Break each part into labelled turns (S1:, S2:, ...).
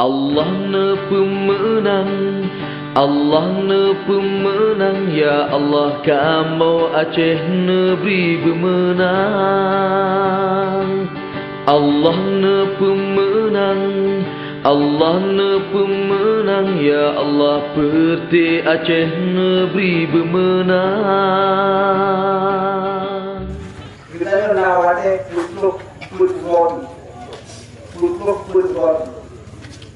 S1: Allah ne pemenang, Allah ne pemenang, ya Allah kamu Aceh negeri bermenang. Allah ne pemenang, Allah ne pemenang, ya Allah peti Aceh negeri bermenang.
S2: Kita nawate putluk putluk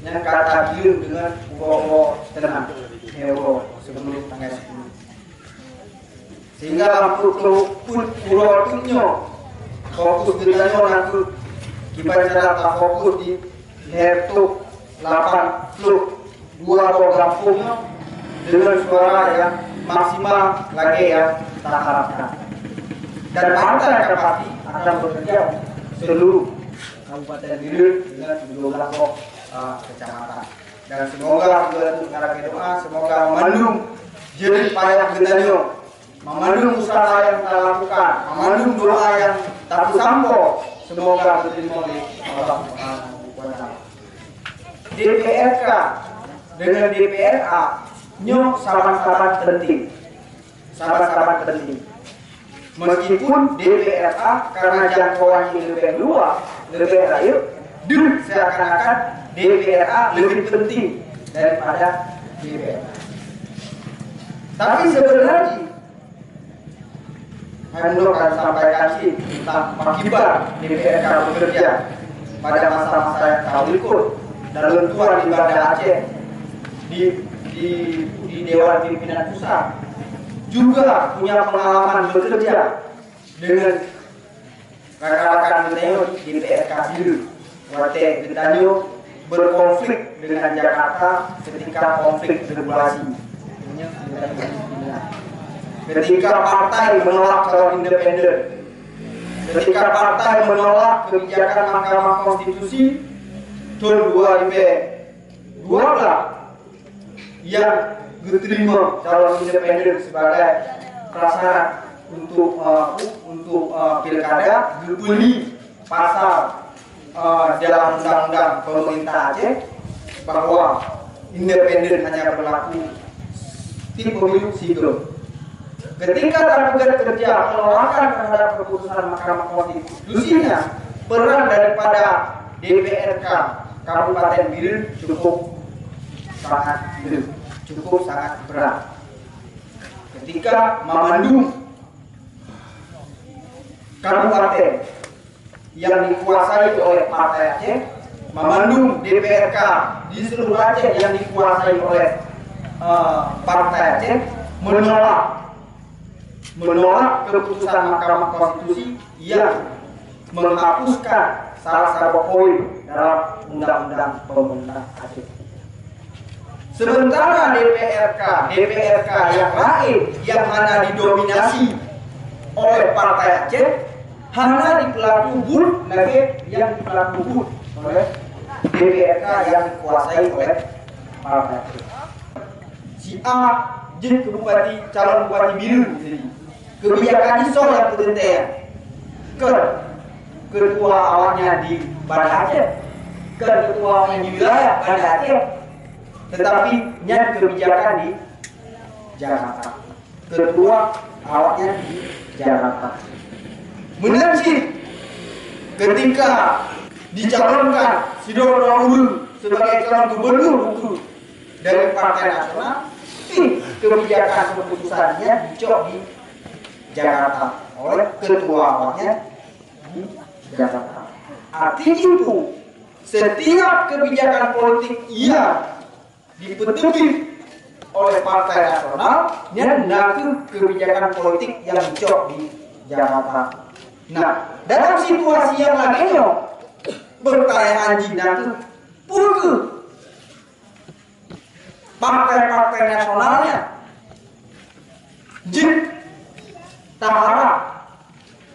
S2: yang kata biru dengan uang tenang euro sebelum tanggal 10. Sehingga lampu pulau tunyo fokus geranyo nanti kita cara fokus di laptop 8 fluk 2 program punya dengan suara yang maksimal lagi yang kita harapkan. Dan partai Kapati akan bekerja seluruh Kabupaten Biren dengan 12 kecamatan. Dan semoga dengan doa semoga memandung jerih payah gedanyo, memandung usaha yang kita lakukan, memandung doa yang tak sampo, semoga diterima oleh Allah Subhanahu wa Ta'ala. DPRK dengan DPRA nyo sama-sama penting. Sama-sama penting. Meskipun DPRA karena jangkauannya lebih luas, lebih rayu, dan seakan-akan DPRA lebih penting daripada DPRA. Tapi sebenarnya Hendro akan sampaikan sih tentang akibat DPRK bekerja pada masa-masa yang kau ikut dalam tuan di Banda Aceh di Dewan Pimpinan Pusat juga punya pengalaman bekerja dengan rekan-rekan Gedanyo di DPRK Biru. Wate Gedanyo berkonflik dengan Jakarta ketika konflik regulasi. Ketika partai menolak calon independen, ketika partai menolak kebijakan Mahkamah Konstitusi tahun 2012 yang diterima calon independen sebagai prasyarat untuk pilkada, dibeli pasal dalam undang-undang pemerintah Aceh bahwa independen hanya berlaku di pemilu sipil. Ketika tergugat kerja penolakan terhadap keputusan Mahkamah Konstitusinya, peran daripada DPRK Kabupaten Biren cukup sangat berat. Ketika memandung kabupaten yang dikuasai oleh Partai Aceh, memandung DPRK di seluruh Aceh yang dikuasai oleh Partai Aceh, menolak keputusan Mahkamah Konstitusi yang menghapuskan salah satu poin dalam undang-undang pemerintah Aceh. Sementara DPRK yang lain yang hanya didominasi oleh Partai Aceh hanya dipelakubur lagi yang dipelakubur oleh DPRK yang dikuasai oleh Partai Aceh. Si A jadi calon bupati Biru, kebijakan iso yang tertentu ketua awalnya di Banda Aceh, ketua awalnya di wilayah Banda Aceh, tetapi nyat kebijakan di Jakarta, ketua awalnya di Jakarta. Benar sih, ketika dicalonkan Sidor Ulu sebagai calon gubernur dari Partai Nasional, kebijakan keputusannya dicok di Jakarta oleh ketua awalnya di Jakarta. Artinya itu, setiap kebijakan politik yang dipetuki oleh Partai Nasional yang mengaku kebijakan politik yang dicok di Jakarta. Nah, dalam situasi yang lainnya bertanya anjing nanti purge partai-partai nasionalnya jin tahara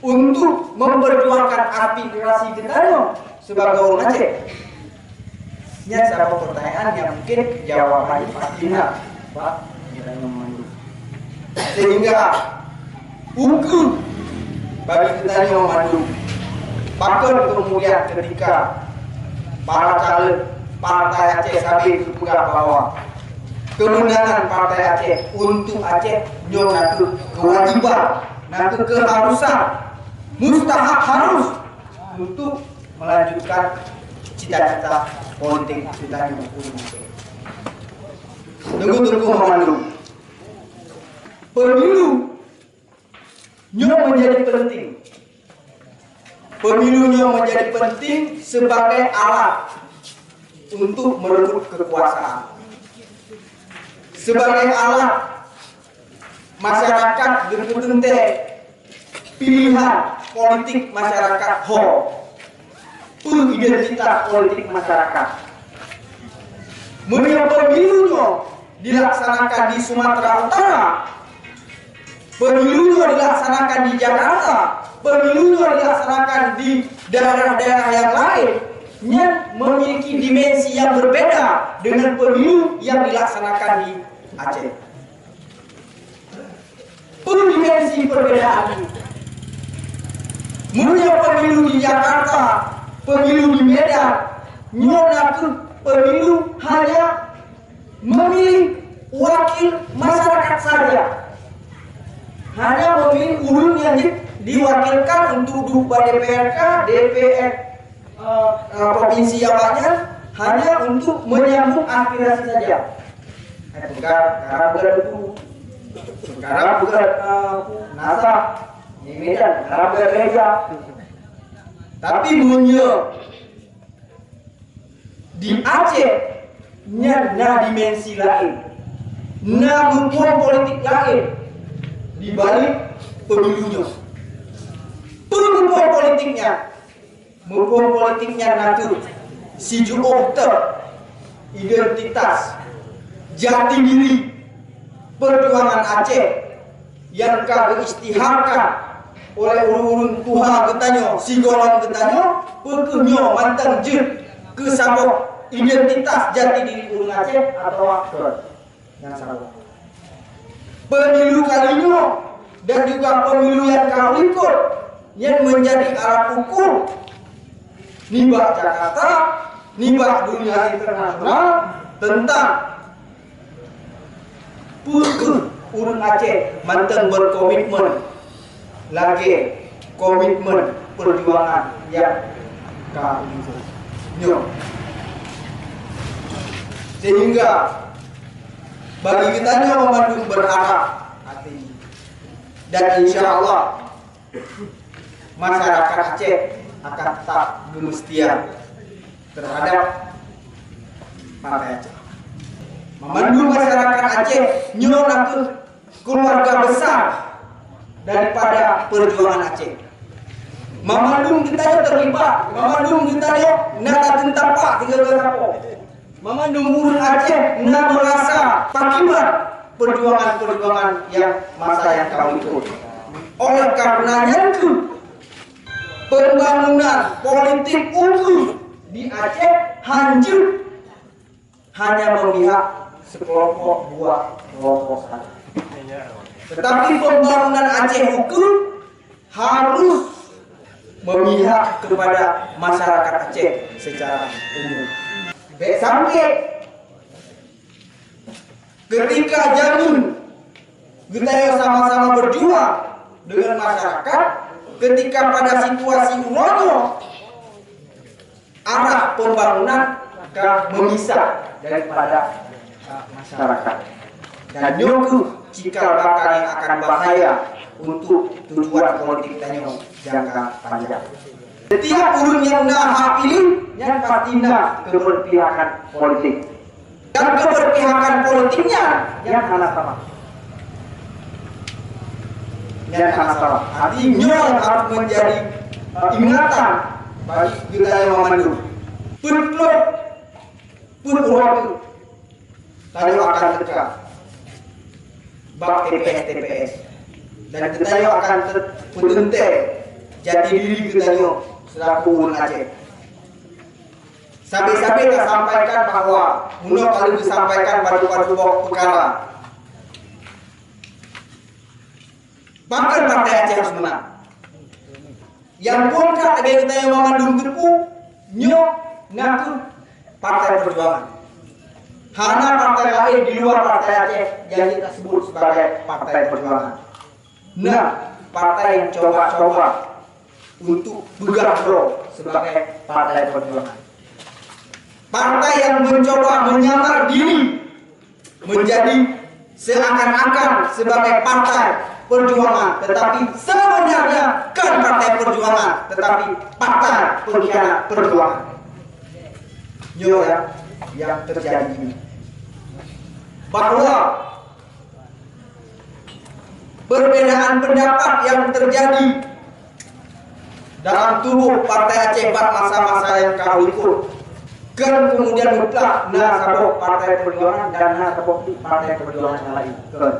S2: untuk memperjuangkan aspirasi Gedanyo sebagai orang Aceh. Ini ada pertanyaan yang mungkin jawabannya pasti benar, Pak Gedanyo Mandu. Sehingga hukum bagi Gedanyo Mandu, bahkan kemudian ketika para caleg Partai Aceh sabi pegang bahwa kemenangan Partai Aceh untuk Aceh nyo natu kewajiban, natu keharusan, mustahak harus untuk melanjutkan cita-cita politik kita di Aceh. Tunggu memandu. Pemilu nyo menjadi penting. Pemilunya menjadi penting sebagai alat untuk merebut kekuasaan. Sebagai alat masyarakat berpentente pilihan politik masyarakat identitas politik masyarakat. Menurut pemilunya dilaksanakan di Sumatera Utara, pemilunya dilaksanakan di Jakarta, pemilunya dilaksanakan di daerah-daerah yang lain yang memiliki dimensi yang berbeda dengan pemilu yang dilaksanakan di Aceh. Dimensi perbedaan ini. Menurut pemilu di Jakarta, pemilu di Medan, nyonaku pemilu hanya memilih wakil masyarakat saja. Hanya memilih ulun yang diwakilkan untuk duduk pada DPR provinsi Jawa hanya untuk menyambung aspirasi saja. Sekarang itu, sekarang NASA, di Medan, sekarang gereja. Tapi di Aceh nya dimensi lain, bentuk politik lain di balik pemilunya. Bentuk politiknya nanti si juokter identitas jati diri perjuangan Aceh yang kagak istiharkan oleh urun Tuhan getanyo si golong getanyo pekenyo mantan jet kesabok identitas jati diri urun Aceh atau aktor yang salah. Pemilu kalinya dan juga pemilu yang kau ikut yang menjadi alat ukur nibak Jakarta, nibak dunia internasional tentang urun Aceh mantan berkomitmen lagi komitmen perjuangan yang kau ikut. Sehingga bagi kita memandung berharap hati dan insya Allah masyarakat Aceh akan tetap gemestian terhadap Partai Aceh. Memandu masyarakat Aceh nyonaku keluarga besar daripada perjuangan Aceh. Memandung kita terlibat, memandung kita nata tentang pak tiga berapa. Memandung urun Aceh nak merasa akibat perjuangan-perjuangan yang masa yang kau ikut. Oleh karenanya pembangunan politik utuh di Aceh hancur hanya memihak sekelompok dua kelompok saja. Tetapi pembangunan Aceh hukum harus memihak kepada masyarakat Aceh secara umum. Sampai ketika jamin kita sama-sama berjuang dengan masyarakat, ketika pada situasi unono arah pembangunan memisah daripada masyarakat dan nyoku cikal bakal yang akan bahaya untuk tujuan politik tanyo jangka panjang. Setiap urun yang nak pilih yang pastinya keberpihakan politik dan keberpihakan politiknya yang sama. Yang sama. Artinya harus menjadi ingatan bagi kita yang memandu. Perklub pun tayo akan tegak bak TPS dan kita akan terputente jati diri kita selaku urun Aceh. Sampai-sampai kita sampaikan bahwa mudah kali disampaikan pada perkara bahkan Partai Aceh harus menang. Yang kontrak ada kita yang mengandung gerpu nyok ngaku Partai Perjuangan. Hanya partai lain di luar Partai Aceh yang kita sebut sebagai Partai Perjuangan. Nah, partai yang coba-coba untuk bergabung sebagai Partai Perjuangan. Partai yang mencoba menyamar diri menjadi seakan-akan sebagai Partai Perjuangan, tetapi sebenarnya bukan Partai Perjuangan, tetapi Partai Pengkhianat Perjuangan. Nyo ya, yang terjadi ini. Bahwa perbedaan pendapat yang terjadi dalam tubuh Partai Aceh pada masa-masa yang kau ikut, kan kemudian mutlak nah sabuk Partai Perjuangan dan nah sabuk Partai Perjuangan yang lain. Kan.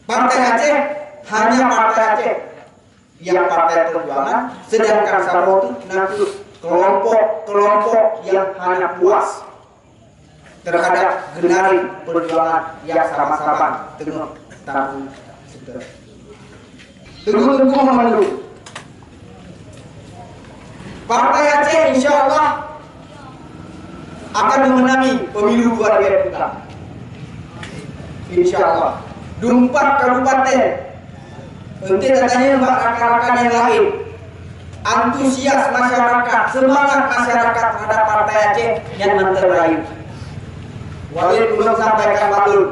S2: Partai Aceh hanya Partai Aceh yang Partai Perjuangan, sedangkan sabuk itu nanti kelompok-kelompok yang hanya puas terhadap genari perjuangan yang sama-sama tengah tanggung segera. Tengah memandu. Partai Aceh insya Allah akan memenangi pemilu 2024. Insya Allah. 24 kabupaten. Nanti katanya rekan-rekan yang lain. Antusias masyarakat, semangat masyarakat terhadap Partai Aceh yang terbaik. Walid belum sampaikan balun.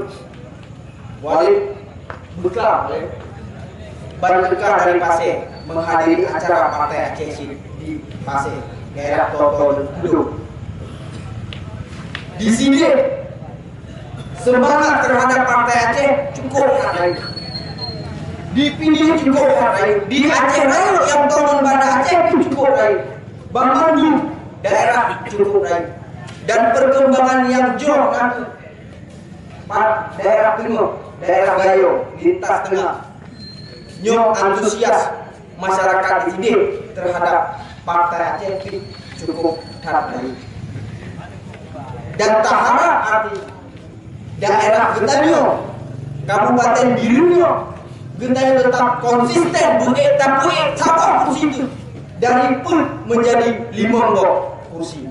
S2: Walid bekal banyak dari Pasir menghadiri acara Partai Aceh di Pasir, daerah Toto Duduk. Di sini semangat terhadap Partai Aceh cukup ada. Dipilih cukup ada. Di Aceh Raya yang tahun pada Aceh cukup ada. Bangladesh daerah cukup ada. Dan perkembangan yang jauh nanti daerah timur, daerah Gayo, lintas tengah, nyo antusias masyarakat di sini terhadap Partai Aceh cukup tinggi. Dan tak harap arti daerah Getanyo, Kabupaten Birunyo, Getanyo tetap konsisten tapi sabar kursi itu dari pun menjadi 5 kursi.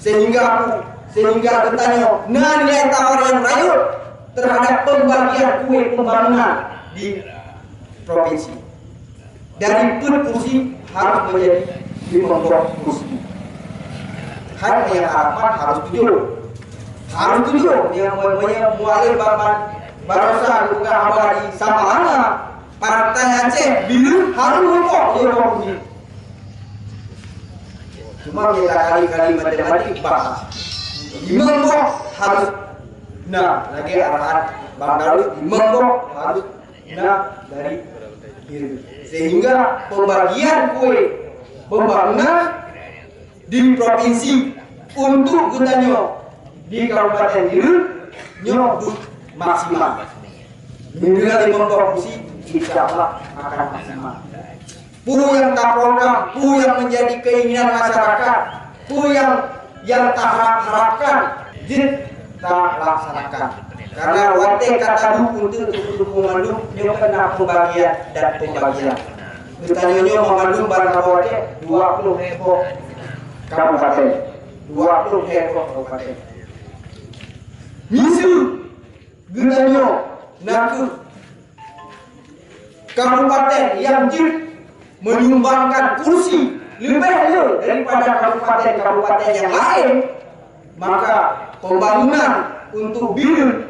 S2: Sehingga Getanyo nilai tawar yang rayut terhadap pembagian kue pembangunan di provinsi. Dari pun kursi harus menjadi 5 kursi. Hanya yang harapan harus tujuh. Yang mualif barusan bukan abadi sama mana Partai Aceh bilu harus rokok dia kursi. Cuma kita kali-kali matematik bahas 5 harus lagi arahan Bang Darul 5 harus dari diri. Sehingga pembagian kue pembangunan di provinsi untuk Getanyo di Kabupaten Biru nyo maksimal. Dengan 5 kursi insya Allah akan maksimal. Yang tak program, yang menjadi keinginan masyarakat, yang tak harapkan, kita laksanakan. Karena wate kata untuk memandu nyo kena pembagian dan pembagian. Getanyo memandu barang wate 20 hektar kabupaten, 20 hektar kabupaten. Misu Getanyo naku kabupaten yang menyumbangkan kursi lebih daripada kabupaten-kabupaten yang lain, maka pembangunan untuk Biru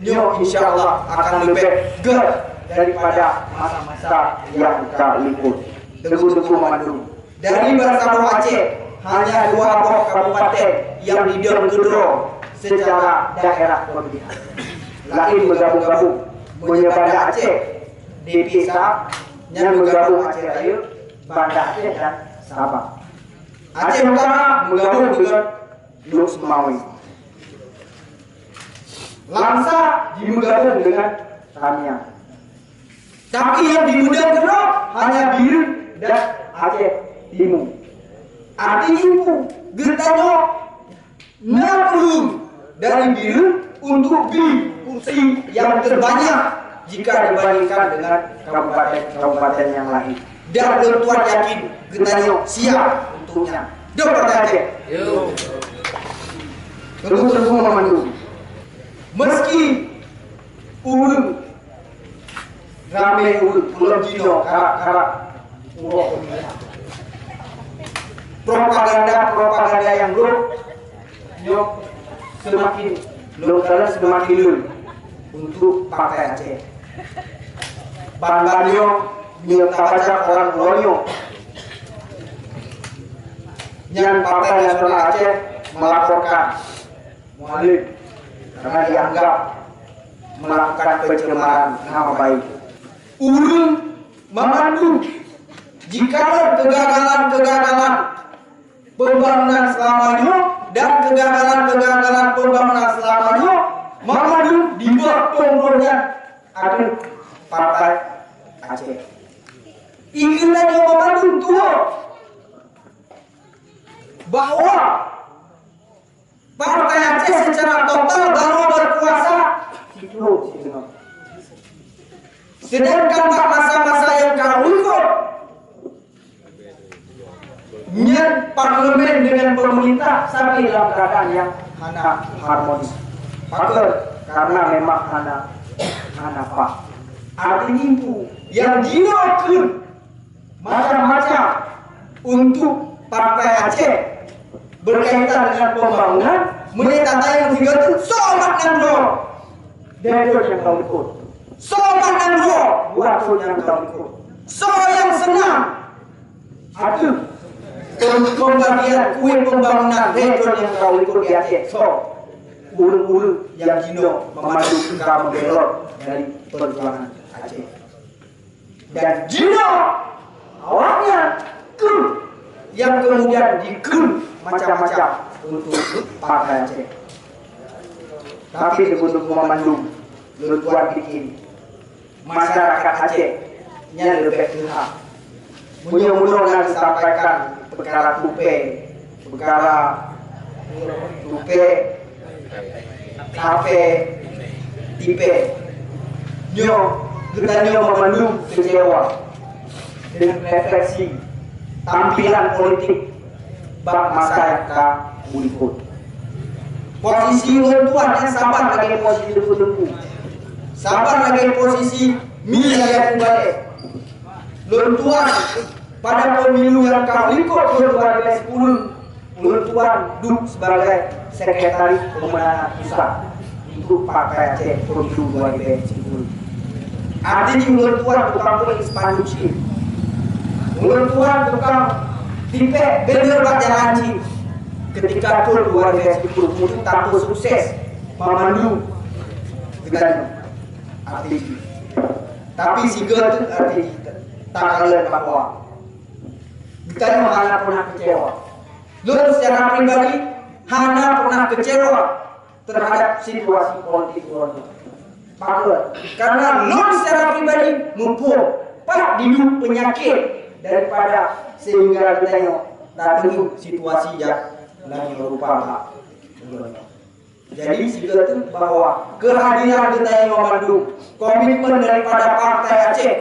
S2: nyo insya Allah akan lebih ger daripada masa-masa yang kita liput. Teguh Mandu. Dari Bersama Aceh hanya 2 kabupaten yang didorong secara daerah pemilihan. Lain bergabung-gabung menyebar Aceh, Depisa, yang bergabung Aceh Raya, Banda Aceh dan Sabah. Aceh Utara bergabung dengan Luk Semawi. Langsa bergabung dengan Tamiang. Tapi yang di Muda Gerok hanya Biru dan Aceh Timur. Artinya Getanyo 60 dari Biru untuk kursi yang terbanyak jika dibandingkan dengan kabupaten-kabupaten yang lain. dan Tuan yakin Getanyo siap untuknya. Dia Partai Aceh. Tunggu memandu. Meski ulun rame ulun pulau Jino karak urok propaganda yang nyok semakin semakin untuk Partai Aceh. Ban-banyo nyok tabaca orang lonyo yang Partai Nasional Aceh melaporkan Mualim karena dianggap melakukan pencemaran nama baik. Ulun memandu jika kegagalan pembangunan selamanya dan kegagalan pembangunan selamanya memandu di bawah pembangunan ada Partai Aceh. Inginlah yang memandu tua bahwa Partai Aceh secara total baru berkuasa sedangkan masa-masa yang kau ikut parlemen dengan pemerintah sampai dalam keadaan yang harmonis. Karena memang pak artinya itu yang dinoakan macam-macam untuk Partai Aceh berkaitan dengan pembangunan menetapkan yang tiga itu sobat dan roh dan yang kau ikut sobat dan roh buat yang kau ikut so yang senang aduh pembagian kue pembangunan retro yang kau ikut di Aceh so ulu-ulu yang Jino memandu kamu belot dari perjuangan Aceh dan Jino awalnya yang kemudian macam-macam untuk Partai Aceh. Tapi sebelum memandu, Tuan bikin masyarakat Aceh yang lebih berhak. Mudah-mudahan nanti sampaikan perkara tupe, kafe, tipe, Getanyo memandu kecewa dengan refleksi tampilan politik bak masyarakat berikut. Posisi Tuan yang sabar lagi posisi dengku. Sabar lagi posisi yang balik. Tuan pada pemilu yang kau ikut 2010, Tuan duduk sebagai sekretaris pemenangan pusat untuk Partai Aceh pemilu 2010. Artinya Tuan tukang tulis spanduk sih. Tuan tukang tipe bener jalan ketika itu 2010 mutu tampil sukses memandu Getanyo arti tapi si Getanyo arti tak kalian bahwa Getanyo hanya pernah kecewa. Lalu secara pribadi hanya pernah kecewa terhadap situasi politik Indonesia. Karena lalu secara pribadi mumpung pak didu penyakit daripada sehingga Getanyo datang situasi yang lagi berupa jadi itu bahwa kehadiran Getanyo memandu komitmen daripada Partai Aceh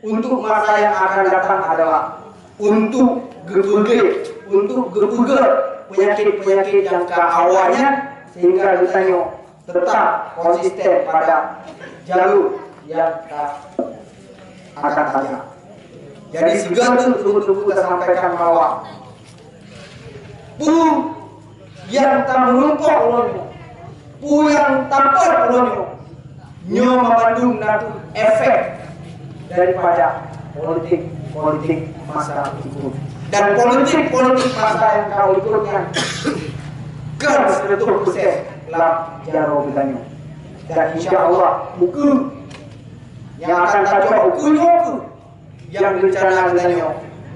S2: untuk masa yang akan datang adalah untuk gebuger penyakit-penyakit yang awalnya sehingga Getanyo tetap konsisten pada jalur yang akan ada. Jadi segala itu kita sampaikan bahwa yang tak menumpuk ulunnya, yang tampar ulunnya, memandu natu efek daripada politik masa itu dan politik masa yang kau ikutnya kan 100% dalam jaro Getanyo dan insya Allah buku yang akan kacau buku yang rencana Getanyo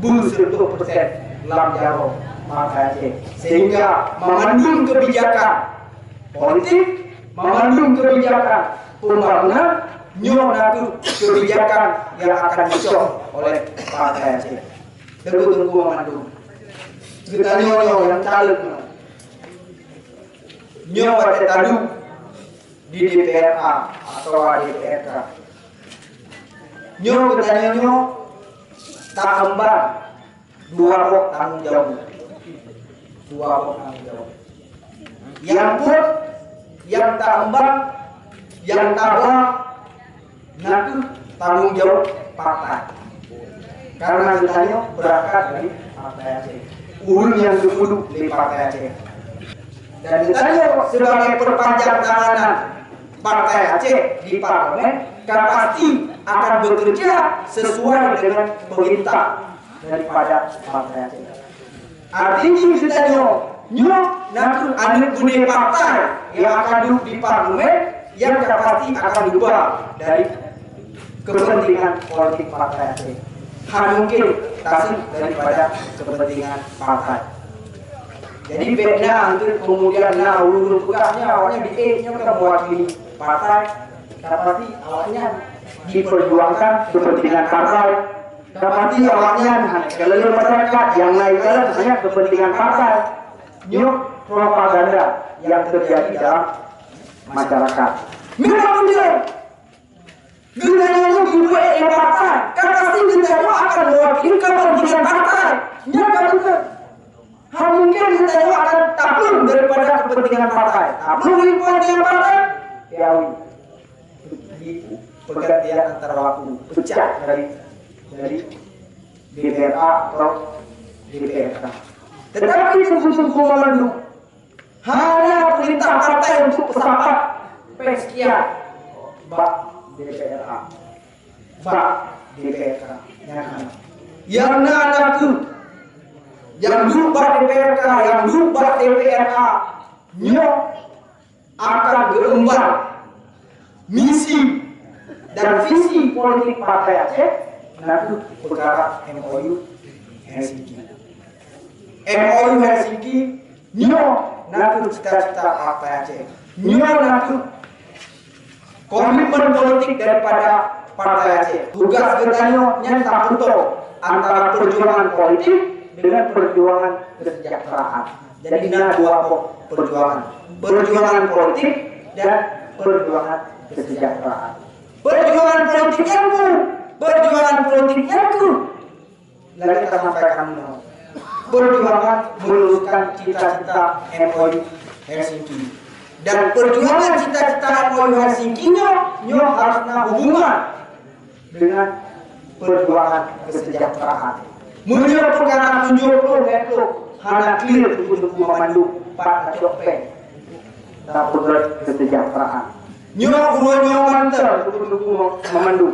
S2: buku 100% dalam jaro Partai Aceh sehingga memandung kebijakan politik, memandung kebijakan pembangunan, natu kebijakan yang akan dicok oleh Partai Aceh. Tunggu memandung. Getanyo yang caleg ada tadu di DPRA atau DPRK. Getanyo tak emban, dua pok tanggung jawab. Dua pok tanggung jawab. Yang pun, yang tak emban, yang tabah, nanti tanggung jawab partai. Karena ditanya berangkat dari partai Aceh. Urun yang duduk di partai Aceh. Dan ditanya sebagai perpanjang tanganan partai Aceh di parlemen, kan pasti akan bekerja sesuai dengan perintah daripada partai Aceh. Artinya ditanya, nyok nanti anak gede partai yang akan duduk di parlemen, yang kan pasti akan berubah dari kepentingan politik partai Aceh. Mungkin tasik daripada kepentingan partai. Jadi beda untuk kemudian urut pegahnya awalnya di E-nya kan mewakili partai, tapi awalnya diperjuangkan kepentingan partai. Tapi awalnya kalau masyarakat yang lain hanya kepentingan partai. Nyok propaganda yang terjadi dalam masyarakat. Memang benar. Gunanya dibuat oleh partai, kan pasti gunanya akan mewakili kepentingan partai. Nyata betul. Mungkin gunanya akan takluk daripada kepentingan partai. Takluk kepentingan partai, yawi. Pergantian antara waktu pecah dari DPRA atau DPRK. Tetapi sungguh-sungguh memandu hanya perintah partai untuk sepakat sekian, bak DPRA, bak DPRK, yang nak tu, yang dubak DPRK, yang dubak DPRA, nyok akan beremban misi dan visi politik partai Aceh. Nanti perkara MOU Helsinki. MOU Helsinki, nyok nanti cita-cita partai Aceh, nyok nanti komitmen politik daripada partai Aceh. Tugas kita nyata betul antara perjuangan politik dengan perjuangan kesejahteraan. Jadi ada dua perjuangan, perjuangan politik dan perjuangan kesejahteraan. Perjuangan politiknya itu, perjuangan politiknya itu. Lagi kita sampaikan perjuangan meluruskan cita-cita MOU Helsinki. Dan perjuangan cita-cita MOU Helsinki nyo harus hubungan dengan perjuangan kesejahteraan. Menurut perkara 70 itu hanya clear untuk memandu Pak Cokpeng dan program kesejahteraan. Nyo mantel untuk memandu.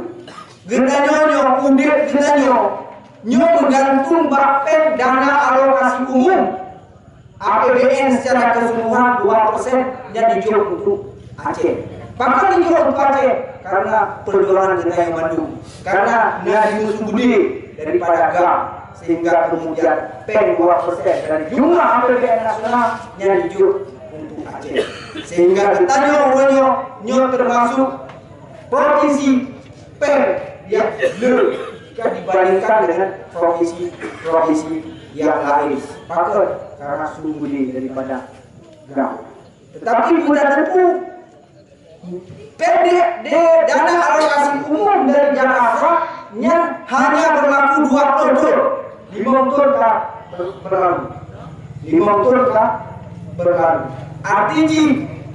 S2: Gendanya undip gendanya nyo bergantung bapen dana alokasi umum APBN secara keseluruhan 2% yang dijual untuk Aceh. Bahkan dijual untuk Aceh karena perjuangan kita yang mandu, karena nadi musuh gede daripada GAM, sehingga kemudian pen 2% dari jumlah APBN nasional yang dijual untuk Aceh. Sehingga ditanya nyo termasuk provinsi pen yang dibandingkan dengan provinsi yang lain. Pakar karena sungguh gede daripada GAM. Tetapi sudah tentu dana alokasi umum dari Jakarta hanya berlaku 2 periode. 5 tahun berlalu. 5 tahun berlalu. Artinya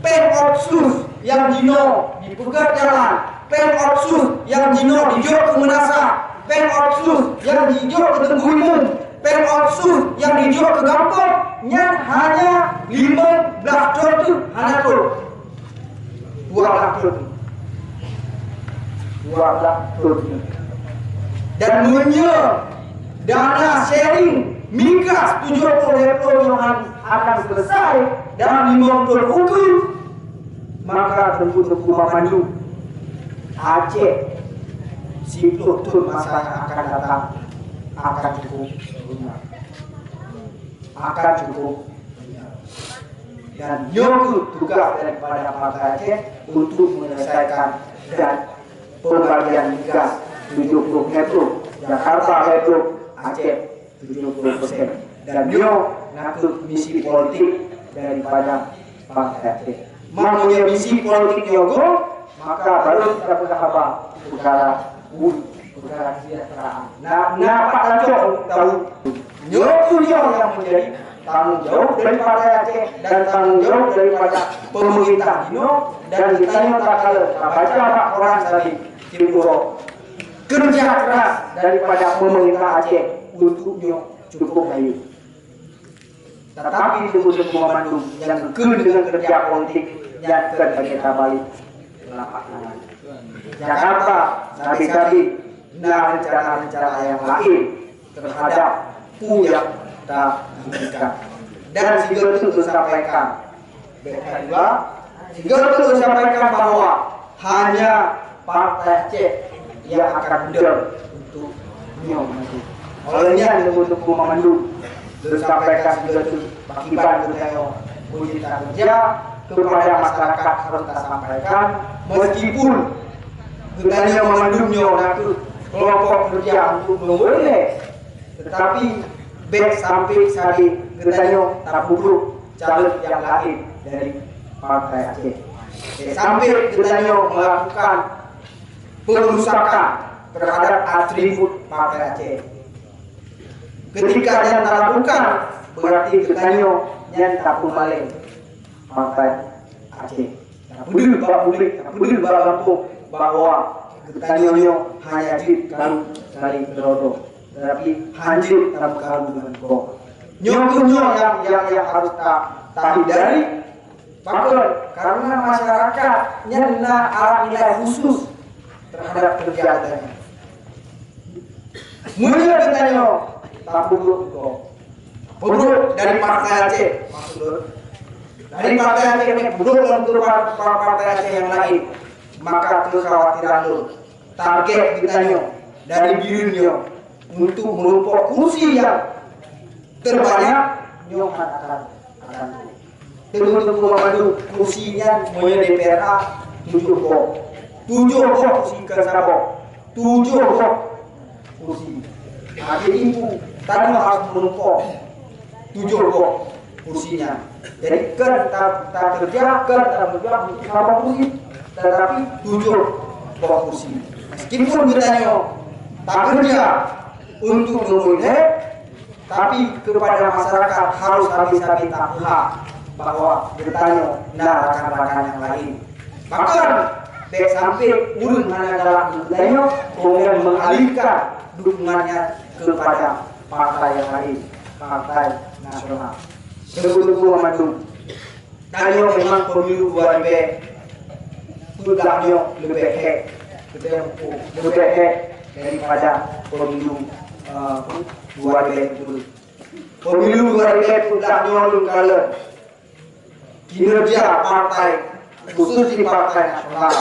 S2: Pemotsus yang dino di Pegat Jalan, Pemotsus yang dino di Jok Kemenasa, Pemotsus yang di Jok ke Tengku Imum, Pemotsus yang di Jok ke Gampong, hanya 15 tahun itu hanya tu 12 tahun. 12 tahun. Dan punya dana sharing migas 70 hektar yang akan selesai dalam 5 tahun hukum, maka tentu memandu Aceh 10 tahun masa yang akan datang akan cukup, akan cukup. Dan itu tugas daripada partai Aceh untuk menyelesaikan dan pembagian migas 70 hektar, Jakarta hektar, Aceh 70%. Dan nanti misi politik daripada partai Aceh. Mau misi politik Yogo, maka baru kita perkara kesejahteraan. Nah, Pak Lancok tahu nyokunya yang menjadi tanggung jawab daripada Aceh dan tanggung jawab daripada pemerintah Dino dan kita tak kalah baca Pak Quran tadi Timuro kerja keras daripada pemerintah Aceh untuknya cukup baik. Tetapi sebelum memandung yang kekeh dengan kerja politik yang kita balik lapak tangan. Jakarta nabi-nabi nah rencana-rencana yang lain terhadap yang tak diberikan. Dan juga itu disampaikan bahwa hanya Partai Aceh yang akan mundur untuk nyom nanti. Olehnya untuk memandu disampaikan juga itu akibat beliau uji kerja kepada masyarakat harus kita sampaikan meskipun gunanya memandunya nanti kelompok kerja untuk memboleh tetapi baik sampai saat gunanya tak buruk caleg yang lain dari Partai Aceh sampai gunanya melakukan pengerusakan terhadap atribut Partai Aceh. Ketika yang tak lakukan berarti gunanya yang tak balik Partai Aceh. Tak peduli bahwa gunanya hanya kalau dari Rodo, tetapi hancur dalam kalu dengan kau. Nyokunya yang harus tak hindari. Bahkan karena masyarakat nyena arah nilai khusus terhadap kegiatannya. Mulai gunanya tak buruk dari Partai Aceh maksud dari Partai Aceh ini buruk untuk Partai Aceh yang lain maka kekhawatiran lo target gunanya dari dirinya untuk menumpuk kursi yang terbanyak nyong akan terus membantu kursinya semuanya DPRA 7 kursi ke Sabok 7 kursi. Jadi ibu tadi harus menumpuk 7 kursinya. Jadi tak kerja berapa kursi, tetapi 7 kursi. Meskipun ditanya tak kerja untuk memulai, tapi kepada masyarakat harus habis-habis tak bahwa bertanya rekan-rekan yang lain. Bahkan sampai ulun hanya dalam bertanya kemudian mengalihkan dukungannya kepada partai yang lain, partai nasional. Sebelum memandu, tanya memang pemilu 2000 pudahnya lebih daripada pemilu 2010. Pemilu 2010 pudahnya lebih kalah kinerja partai khusus di partai nasional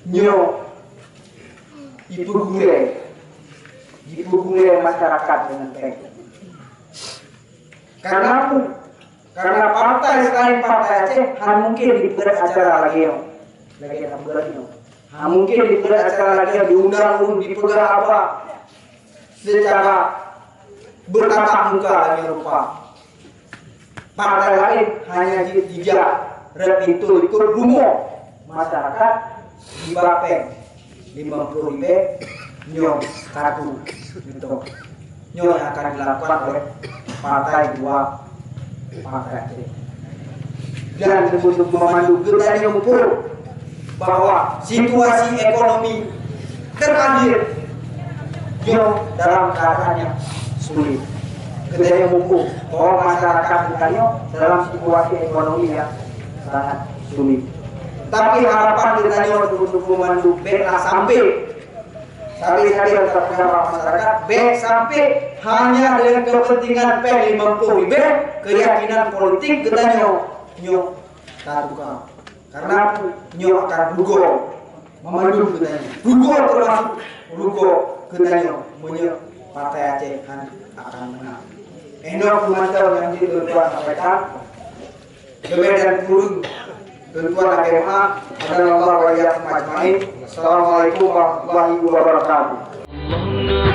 S2: nyo dipugule masyarakat dengan baik. Karena partai selain Partai Aceh mungkin dibuat acara lagi mungkin dibuat acara lagi diundang dipegang apa secara bertatap muka lagi rupa. Partai lain hanya dijak itu ikut rumah masyarakat di Bapeng 50.000 nyom kartu gitu. Nyom yang akan dilakukan oleh partai dua partai Aceh. Dan untuk memandu gunanya ukur bahwa situasi ekonomi terhadir nyom dalam keadaan yang sulit. Kedaya mumpung bahwa masyarakat kita dalam situasi ekonomi yang sangat sulit. Tapi harapan kita untuk memandu sampai masyarakat sampai hanya dengan kepentingan P50 keyakinan politik kita nyo taruka karena nyo akan dugo memandu kita termasuk dugo kita Partai Aceh akan menang. Endok pemantau yang ditentuan sampaikan kemudian turun tentuan agama adalah Allah wa iyyakum ajmain. Assalamualaikum warahmatullahi wabarakatuh.